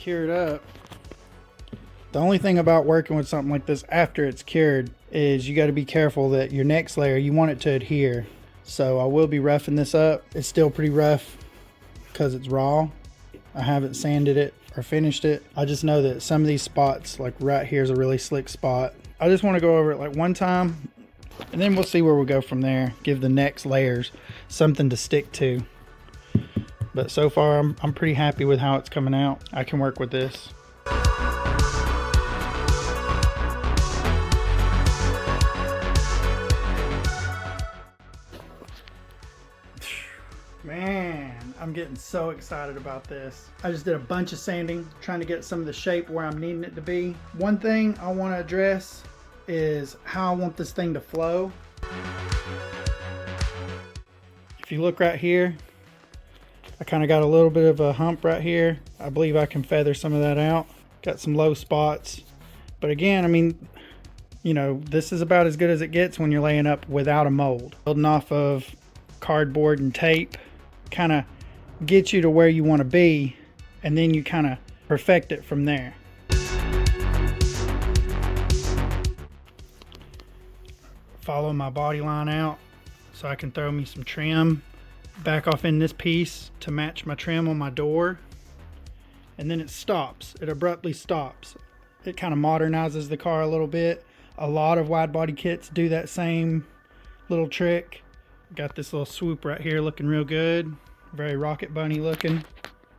cured up. The only thing about working with something like this after it's cured is you got to be careful that your next layer, you want it to adhere. So I will be roughing this up. It's still pretty rough because it's raw. I haven't sanded it or finished it. I just know that some of these spots, like right here is a really slick spot. I just want to go over it like one time and then we'll see where we'll go from there. Give the next layers something to stick to. But so far I'm pretty happy with how it's coming out. I can work with this. Man, I'm getting so excited about this. I just did a bunch of sanding, trying to get some of the shape where I'm needing it to be. One thing I want to address is how I want this thing to flow. If you look right here, I kind of got a little bit of a hump right here. I believe I can feather some of that out. Got some low spots. But again, I mean, you know, this is about as good as it gets when you're laying up without a mold. Building off of cardboard and tape kind of get you to where you want to be, and then you kind of perfect it from there. Follow my body line out so I can throw me some trim back off in this piece to match my trim on my door, and then it stops. It abruptly stops. It kind of modernizes the car a little bit. A lot of wide body kits do that same little trick. Got this little swoop right here looking real good. Very Rocketbunny looking.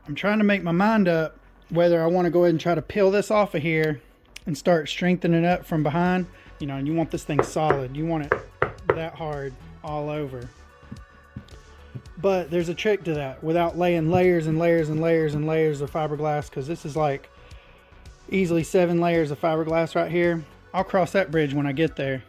I'm trying to make my mind up whether I want to go ahead and try to peel this off of here and start strengthening it up from behind. You know, and you want this thing solid. You want it that hard all over. But there's a trick to that without laying layers and layers and layers and layers of fiberglass, because this is like easily 7 layers of fiberglass right here. I'll cross that bridge when I get there.